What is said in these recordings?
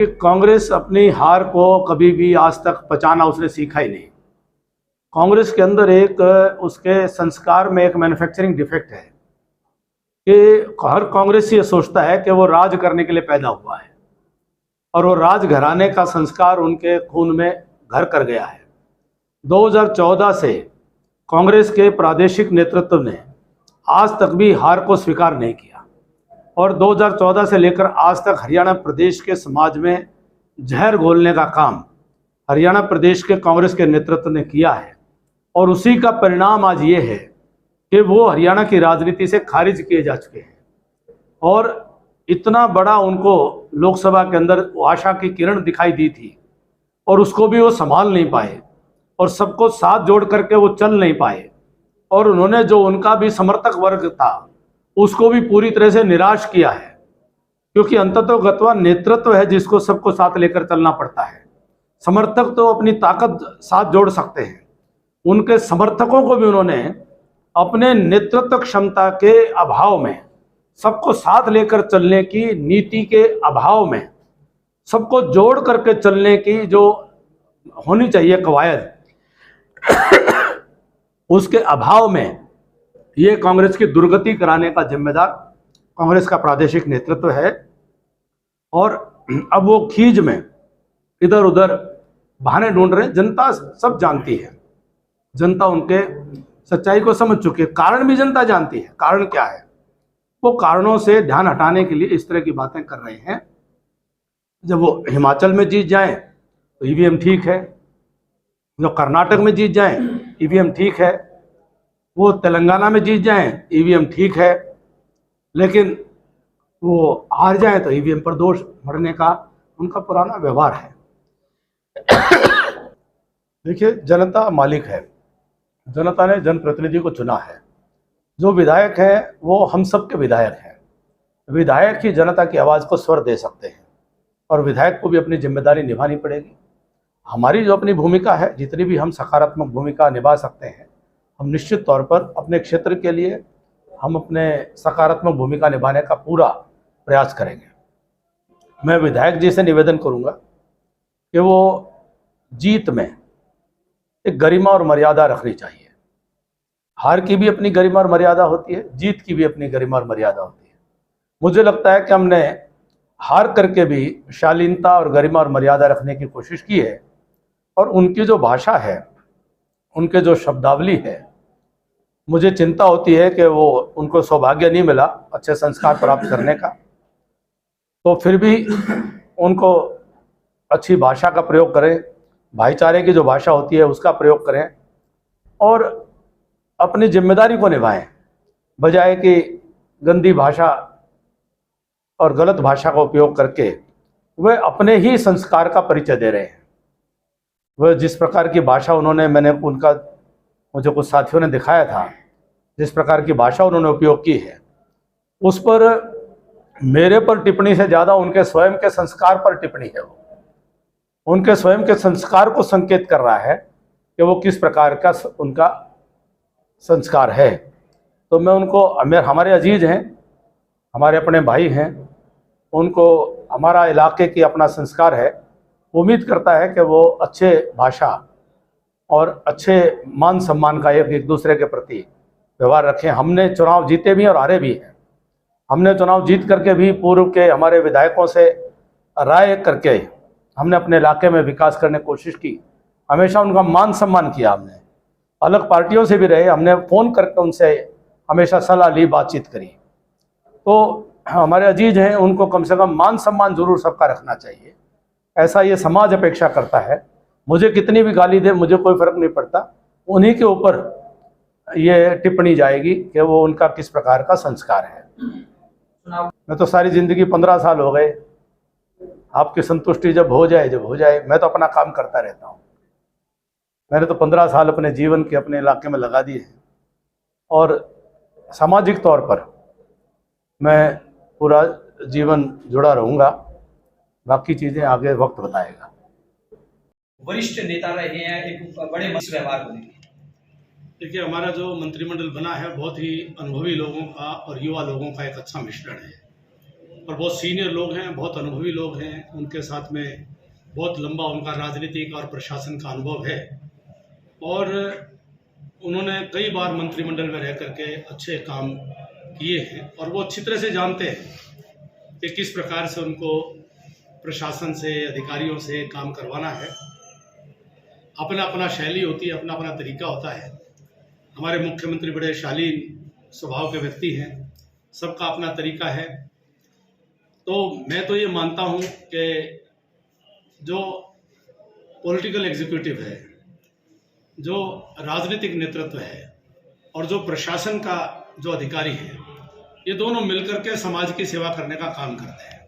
कि कांग्रेस अपनी हार को कभी भी आज तक पचाना उसने सीखा ही नहीं। कांग्रेस के अंदर एक उसके संस्कार में एक मैन्युफैक्चरिंग डिफेक्ट है कि हर कांग्रेसी ये सोचता है कि वो राज करने के लिए पैदा हुआ है और वो राज घराने का संस्कार उनके खून में घर कर गया है। 2014 से कांग्रेस के प्रादेशिक नेतृत्व ने आज तक भी हार को स्वीकार नहीं किया और 2014 से लेकर आज तक हरियाणा प्रदेश के समाज में जहर घोलने का काम हरियाणा प्रदेश के कांग्रेस के नेतृत्व ने किया है और उसी का परिणाम आज ये है कि वो हरियाणा की राजनीति से खारिज किए जा चुके हैं और इतना बड़ा उनको लोकसभा के अंदर आशा की किरण दिखाई दी थी और उसको भी वो संभाल नहीं पाए और सबको साथ जोड़ करके वो चल नहीं पाए और उन्होंने जो उनका भी समर्थक वर्ग था उसको भी पूरी तरह से निराश किया है, क्योंकि अंततोगत्वा नेतृत्व है जिसको सबको साथ लेकर चलना पड़ता है। समर्थक तो अपनी ताकत साथ जोड़ सकते हैं, उनके समर्थकों को भी उन्होंने अपने नेतृत्व क्षमता के अभाव में, सबको साथ लेकर चलने की नीति के अभाव में, सबको जोड़ करके चलने की जो होनी चाहिए कवायद उसके अभाव में ये कांग्रेस की दुर्गति कराने का जिम्मेदार कांग्रेस का प्रादेशिक नेतृत्व है। और अब वो खीज में इधर उधर बहाने ढूंढ रहे हैं। जनता सब जानती है, जनता उनके सच्चाई को समझ चुकी है, कारण भी जनता जानती है। कारण क्या है, वो कारणों से ध्यान हटाने के लिए इस तरह की बातें कर रहे हैं। जब वो हिमाचल में जीत जाएं तो ईवीएम ठीक है, जो कर्नाटक में जीत जाएं ईवीएम ठीक है, वो तेलंगाना में जीत जाएं ईवीएम ठीक है, लेकिन वो हार जाएं तो ईवीएम पर दोष मढ़ने का उनका पुराना व्यवहार है। देखिए, जनता मालिक है, जनता ने जनप्रतिनिधि को चुना है। जो विधायक हैं वो हम सब के विधायक हैं। विधायक ही जनता की आवाज़ को स्वर दे सकते हैं और विधायक को भी अपनी जिम्मेदारी निभानी पड़ेगी। हमारी जो अपनी भूमिका है, जितनी भी हम सकारात्मक भूमिका निभा सकते हैं, हम निश्चित तौर पर अपने क्षेत्र के लिए हम अपने सकारात्मक भूमिका निभाने का पूरा प्रयास करेंगे। मैं विधायक जी से निवेदन करूंगा कि वो जीत में एक गरिमा और मर्यादा रखनी चाहिए। हार की भी अपनी गरिमा और मर्यादा होती है, जीत की भी अपनी गरिमा और मर्यादा होती है। मुझे लगता है कि हमने हार करके भी शालीनता और गरिमा और मर्यादा रखने की कोशिश की है और उनकी जो भाषा है, उनके जो शब्दावली है, मुझे चिंता होती है कि वो उनको सौभाग्य नहीं मिला अच्छे संस्कार प्राप्त करने का, तो फिर भी उनको अच्छी भाषा का प्रयोग करें, भाईचारे की जो भाषा होती है उसका प्रयोग करें और अपनी जिम्मेदारी को निभाएं, बजाय कि गंदी भाषा और गलत भाषा का उपयोग करके वे अपने ही संस्कार का परिचय दे रहे हैं। वह जिस प्रकार की भाषा मैंने मुझे कुछ साथियों ने दिखाया था, जिस प्रकार की भाषा उन्होंने उपयोग की है, उस पर मेरे पर टिप्पणी से ज़्यादा उनके स्वयं के संस्कार पर टिप्पणी है। वो उनके स्वयं के संस्कार को संकेत कर रहा है कि वो किस प्रकार का उनका संस्कार है। तो मैं उनको, हमारे अजीज हैं, हमारे अपने भाई हैं, उनको हमारा इलाके की अपना संस्कार है, उम्मीद करता है कि वो अच्छे भाषा और अच्छे मान सम्मान का एक दूसरे के प्रति व्यवहार रखें। हमने चुनाव जीते भी और हारे भी हैं। हमने चुनाव जीत करके भी पूर्व के हमारे विधायकों से राय करके हमने अपने इलाके में विकास करने की कोशिश की, हमेशा उनका मान सम्मान किया। हमने अलग पार्टियों से भी रहे, हमने फ़ोन करके उनसे हमेशा सलाह ली, बातचीत करी। तो हमारे अजीज हैं, उनको कम से कम मान सम्मान जरूर सबका रखना चाहिए, ऐसा ये समाज अपेक्षा करता है। मुझे कितनी भी गाली दे, मुझे कोई फर्क नहीं पड़ता, उन्हीं के ऊपर ये टिप्पणी जाएगी कि वो उनका किस प्रकार का संस्कार है। मैं तो सारी जिंदगी 15 साल हो गए, आपकी संतुष्टि जब हो जाए, मैं तो अपना काम करता रहता हूँ। मैंने तो 15 साल अपने जीवन के अपने इलाके में लगा दिए हैं और सामाजिक तौर पर मैं पूरा जीवन जुड़ा रहूँगा। बाकी चीज़ें आगे वक्त बताएगा। वरिष्ठ नेता रहे हैं, एक बड़े मस व्यवहार को लेकर। देखिए, हमारा जो मंत्रिमंडल बना है बहुत ही अनुभवी लोगों का और युवा लोगों का एक अच्छा मिश्रण है और बहुत सीनियर लोग हैं, बहुत अनुभवी लोग हैं। उनके साथ में बहुत लंबा उनका राजनीतिक और प्रशासन का अनुभव है और उन्होंने कई बार मंत्रिमंडल में रह करके अच्छे काम किए हैं और वो अच्छी तरह से जानते हैं कि किस प्रकार से उनको प्रशासन से, अधिकारियों से काम करवाना है। अपना अपना शैली होती है, अपना अपना तरीका होता है। हमारे मुख्यमंत्री बड़े शालीन स्वभाव के व्यक्ति हैं, सबका अपना तरीका है। तो मैं तो ये मानता हूँ कि जो पॉलिटिकल एग्जीक्यूटिव है, जो राजनीतिक नेतृत्व है और जो प्रशासन का जो अधिकारी है, ये दोनों मिलकर के समाज की सेवा करने का काम करते हैं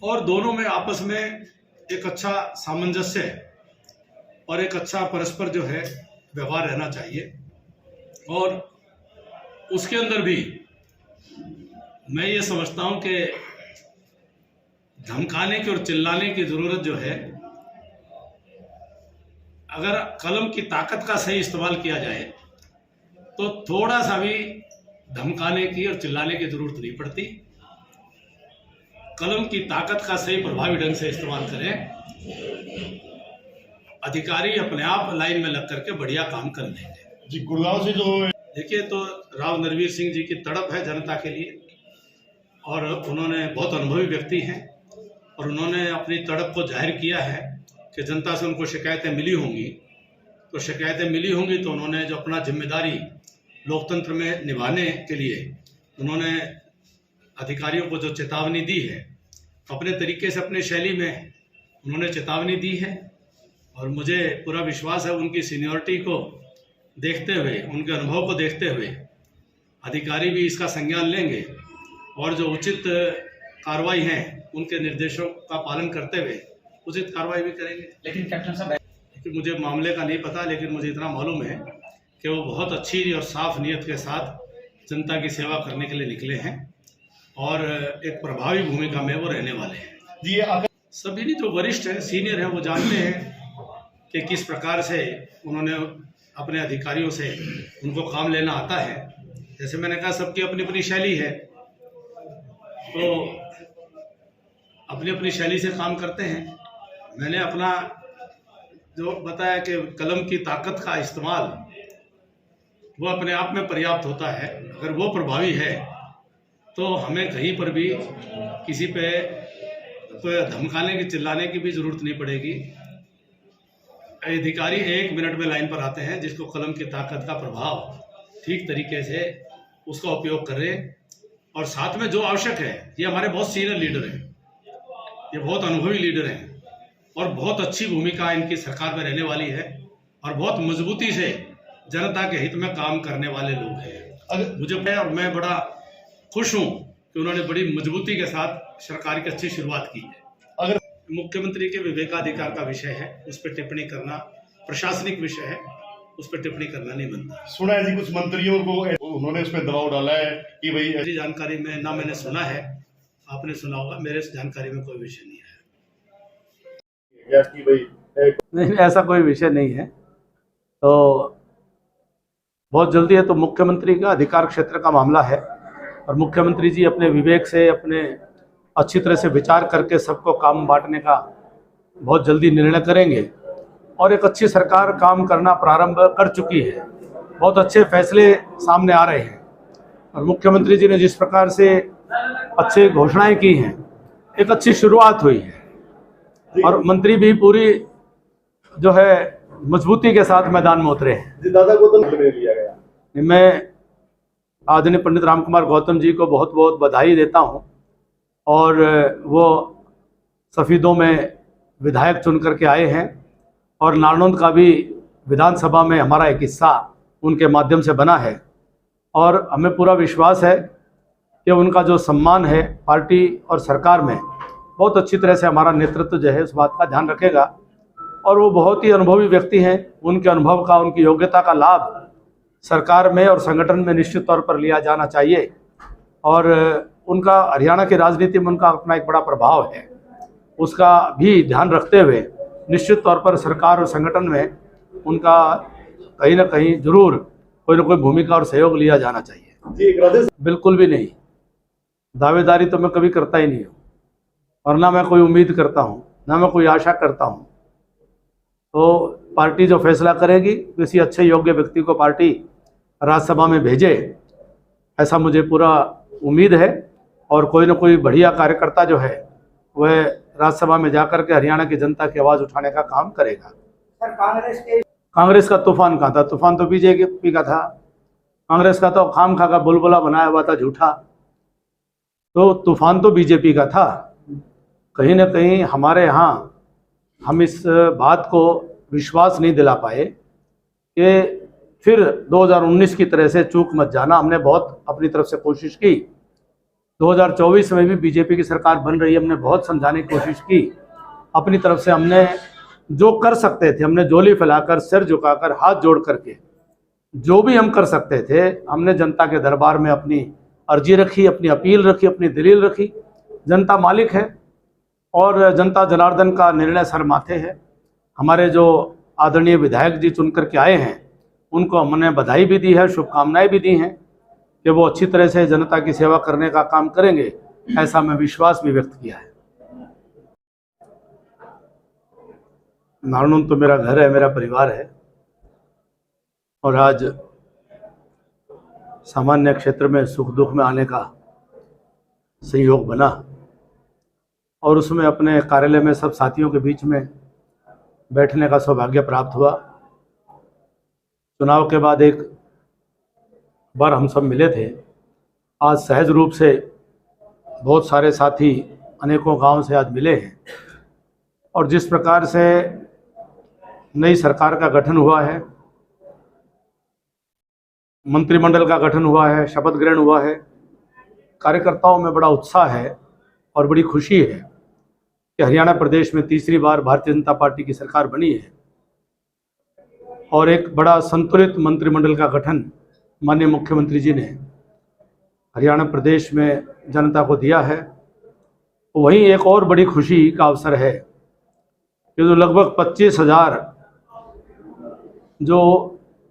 और दोनों में आपस में एक अच्छा सामंजस्य और एक अच्छा परस्पर जो है व्यवहार रहना चाहिए। और उसके अंदर भी मैं ये समझता हूँ कि धमकाने की और चिल्लाने की ज़रूरत जो है, अगर कलम की ताकत का सही इस्तेमाल किया जाए तो थोड़ा सा भी धमकाने की और चिल्लाने की ज़रूरत नहीं पड़ती। कलम की ताकत का सही प्रभावी ढंग से इस्तेमाल करें, अधिकारी अपने आप लाइन में लग करके बढ़िया काम कर लेंगे। जी, गुड़गांव से जो देखिए, तो राव नरवीर सिंह जी की तड़प है जनता के लिए और उन्होंने बहुत अनुभवी व्यक्ति हैं और उन्होंने अपनी तड़प को जाहिर किया है कि जनता से उनको शिकायतें मिली होंगी, तो शिकायतें मिली होंगी तो उन्होंने जो अपना जिम्मेदारी लोकतंत्र में निभाने के लिए उन्होंने अधिकारियों को जो चेतावनी दी है, अपने तरीके से अपनी शैली में उन्होंने चेतावनी दी है और मुझे पूरा विश्वास है उनकी सीनियरिटी को देखते हुए, उनके अनुभव को देखते हुए अधिकारी भी इसका संज्ञान लेंगे और जो उचित कार्रवाई है उनके निर्देशों का पालन करते हुए उचित कार्रवाई भी करेंगे। लेकिन कैप्टन साहब, कि मुझे मामले का नहीं पता, लेकिन मुझे इतना मालूम है कि वो बहुत अच्छी और साफ नीयत के साथ जनता की सेवा करने के लिए निकले हैं और एक प्रभावी भूमिका में वो रहने वाले हैं। जी, सभी जो वरिष्ठ हैं, सीनियर हैं, वो जानते हैं कि किस प्रकार से उन्होंने अपने अधिकारियों से उनको काम लेना आता है। जैसे मैंने कहा, सबकी अपनी अपनी शैली है, तो अपनी अपनी शैली से काम करते हैं। मैंने अपना जो बताया कि कलम की ताकत का इस्तेमाल वो अपने आप में पर्याप्त होता है। अगर वो प्रभावी है तो हमें कहीं पर भी किसी पे कोई धमकाने की, चिल्लाने की भी ज़रूरत नहीं पड़ेगी। अधिकारी 1 मिनट में लाइन पर आते हैं, जिसको कलम की ताकत का प्रभाव ठीक तरीके से उसका उपयोग करें और साथ में जो आवश्यक है, ये हमारे बहुत सीनियर लीडर हैं, ये बहुत अनुभवी लीडर हैं और बहुत अच्छी भूमिका इनकी सरकार में रहने वाली है और बहुत मजबूती से जनता के हित में काम करने वाले लोग हैं। मुझे और मैं बड़ा खुश हूँ कि उन्होंने बड़ी मजबूती के साथ सरकार की अच्छी शुरुआत की है। अगर मुख्यमंत्री के विवेकाधिकार का विषय है, उस पर टिप्पणी करना प्रशासनिक विषय है, उस पर टिप्पणी करना नहीं बनता। सुना है जी, कुछ मंत्रियों को उन्होंने उस पर दबाव डाला है कि भाई मेरी जानकारी में ना मैंने सुना है, आपने सुना होगा, मेरे जानकारी में कोई विषय नहीं है। कि भाई नहीं, ऐसा कोई विषय नहीं है। तो बहुत जल्दी है, तो मुख्यमंत्री का अधिकार क्षेत्र का मामला है और मुख्यमंत्री जी अपने विवेक से, अपने अच्छी तरह से विचार करके सबको काम बांटने का बहुत जल्दी निर्णय करेंगे और एक अच्छी सरकार काम करना प्रारंभ कर चुकी है। बहुत अच्छे फैसले सामने आ रहे हैं और मुख्यमंत्री जी ने जिस प्रकार से अच्छी घोषणाएं की हैं, एक अच्छी शुरुआत हुई है और मंत्री भी पूरी जो है मजबूती के साथ मैदान में उतरे हैं। जी, दादा को तो नहीं लिया गया। मैं आदरणीय पंडित राम कुमार गौतम जी को बहुत बहुत बधाई देता हूं और वो सफीदों में विधायक चुन करके आए हैं और नारनौंद का भी विधानसभा में हमारा एक हिस्सा उनके माध्यम से बना है और हमें पूरा विश्वास है कि उनका जो सम्मान है पार्टी और सरकार में, बहुत अच्छी तरह से हमारा नेतृत्व जो है उस बात का ध्यान रखेगा और वो बहुत ही अनुभवी व्यक्ति हैं। उनके अनुभव का, उनकी योग्यता का लाभ सरकार में और संगठन में निश्चित तौर पर लिया जाना चाहिए और उनका हरियाणा की राजनीति में उनका अपना एक बड़ा प्रभाव है, उसका भी ध्यान रखते हुए निश्चित तौर पर सरकार और संगठन में उनका कहीं ना कहीं जरूर कोई ना कोई भूमिका और सहयोग लिया जाना चाहिए। जी, बिल्कुल भी नहीं, दावेदारी तो मैं कभी करता ही नहीं हूँ, और ना मैं कोई उम्मीद करता हूँ, ना मैं कोई आशा करता हूँ। तो पार्टी जो फैसला करेगी, किसी अच्छे योग्य व्यक्ति को पार्टी राज्यसभा में भेजे, ऐसा मुझे पूरा उम्मीद है। और कोई ना कोई बढ़िया कार्यकर्ता जो है वह राज्यसभा में जाकर के हरियाणा की जनता की आवाज़ उठाने का काम करेगा। सर, कांग्रेस का तूफान कहाँ था? तूफान तो बीजेपी का था। कांग्रेस का तो खाम खा का बुलबुला बनाया हुआ था झूठा। तो तूफान तो बीजेपी का था। कहीं ना कहीं हमारे यहाँ हम इस बात को विश्वास नहीं दिला पाए कि फिर 2019 की तरह से चूक मत जाना। हमने बहुत अपनी तरफ से कोशिश की। 2024 में भी बीजेपी की सरकार बन रही है, हमने बहुत समझाने की कोशिश की। अपनी तरफ से हमने जो कर सकते थे, हमने झोली फैलाकर, सिर झुकाकर, हाथ जोड़ करके जो भी हम कर सकते थे, हमने जनता के दरबार में अपनी अर्जी रखी, अपनी अपील रखी, अपनी दलील रखी। जनता मालिक है और जनता जनार्दन का निर्णय सर माथे है। हमारे जो आदरणीय विधायक जी चुन करके आए हैं, उनको हमने बधाई भी दी है, शुभकामनाएं भी दी हैं कि वो अच्छी तरह से जनता की सेवा करने का काम करेंगे, ऐसा मैं विश्वास भी व्यक्त किया है। नारनौंद तो मेरा घर है, मेरा परिवार है, और आज सामान्य क्षेत्र में सुख दुख में आने का संयोग बना, और उसमें अपने कार्यालय में सब साथियों के बीच में बैठने का सौभाग्य प्राप्त हुआ। चुनाव के बाद एक बार हम सब मिले थे। आज सहज रूप से बहुत सारे साथी अनेकों गांव से आज मिले हैं, और जिस प्रकार से नई सरकार का गठन हुआ है, मंत्रिमंडल का गठन हुआ है, शपथ ग्रहण हुआ है, कार्यकर्ताओं में बड़ा उत्साह है और बड़ी खुशी है कि हरियाणा प्रदेश में तीसरी बार भारतीय जनता पार्टी की सरकार बनी है, और एक बड़ा संतुलित मंत्रिमंडल का गठन माननीय मुख्यमंत्री जी ने हरियाणा प्रदेश में जनता को दिया है। वहीं एक और बड़ी खुशी का अवसर है कि जो लगभग 25,000 जो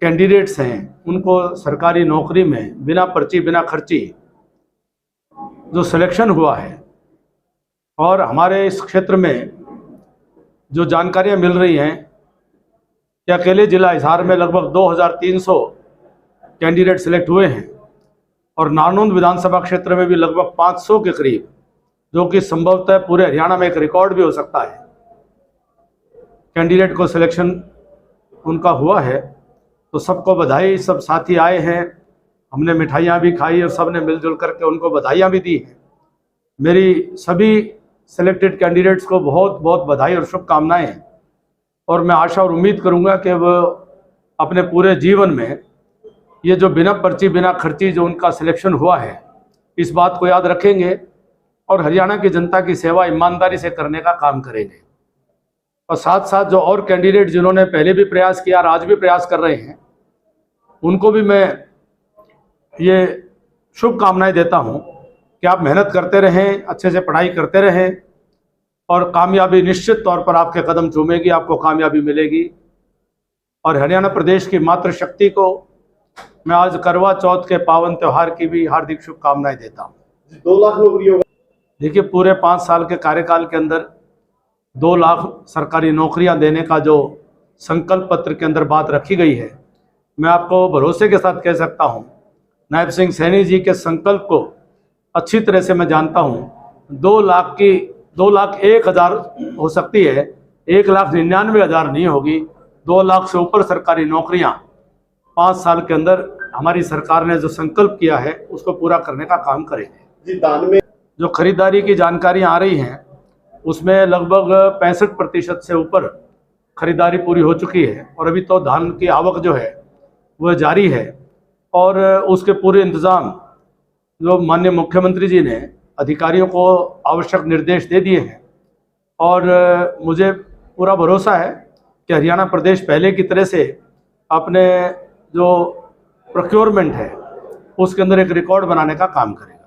कैंडिडेट्स हैं, उनको सरकारी नौकरी में बिना पर्ची बिना खर्ची जो सिलेक्शन हुआ है, और हमारे इस क्षेत्र में जो जानकारियां मिल रही हैं कि अकेले जिला हिसार में लगभग 2,300 कैंडिडेट सिलेक्ट हुए हैं, और नारनौंद विधानसभा क्षेत्र में भी लगभग 500 के करीब, जो कि संभवतः पूरे हरियाणा में एक रिकॉर्ड भी हो सकता है, कैंडिडेट को सिलेक्शन उनका हुआ है। तो सबको बधाई। सब साथी आए हैं, हमने मिठाइयाँ भी खाई और सब ने मिलजुल करके उनको बधाइयाँ भी दी हैं। मेरी सभी सिलेक्टेड कैंडिडेट्स को बहुत बहुत बधाई और शुभकामनाएं, और मैं आशा और उम्मीद करूंगा कि वो अपने पूरे जीवन में ये जो बिना पर्ची बिना खर्ची जो उनका सिलेक्शन हुआ है, इस बात को याद रखेंगे और हरियाणा की जनता की सेवा ईमानदारी से करने का काम करेंगे। और साथ साथ जो और कैंडिडेट जिन्होंने पहले भी प्रयास किया और आज भी प्रयास कर रहे हैं, उनको भी मैं ये शुभकामनाएं देता हूं कि आप मेहनत करते रहें, अच्छे से पढ़ाई करते रहें, और कामयाबी निश्चित तौर पर आपके कदम चूमेगी, आपको कामयाबी मिलेगी। और हरियाणा प्रदेश की मातृशक्ति को मैं आज करवा चौथ के पावन त्यौहार की भी हार्दिक शुभकामनाएं देता हूँ। 2 लाख नौकरियों। देखिए, पूरे 5 साल के कार्यकाल के अंदर 2 लाख सरकारी नौकरियां देने का जो संकल्प पत्र के अंदर बात रखी गई है, मैं आपको भरोसे के साथ कह सकता हूं, नायब सिंह सैनी जी के संकल्प को अच्छी तरह से मैं जानता हूं। 2 लाख की 2,01,000 हो सकती है, 1,99,000 नहीं होगी। 2 लाख से ऊपर सरकारी नौकरियां 5 साल के अंदर हमारी सरकार ने जो संकल्प किया है उसको पूरा करने का काम करेंगे। जी, दान में जो खरीदारी की जानकारियां आ रही हैं, उसमें लगभग 65% से ऊपर खरीदारी पूरी हो चुकी है, और अभी तो धान की आवक जो है वह जारी है, और उसके पूरे इंतज़ाम जो माननीय मुख्यमंत्री जी ने अधिकारियों को आवश्यक निर्देश दे दिए हैं। और मुझे पूरा भरोसा है कि हरियाणा प्रदेश पहले की तरह से अपने जो प्रोक्योरमेंट है उसके अंदर एक रिकॉर्ड बनाने का काम करेगा।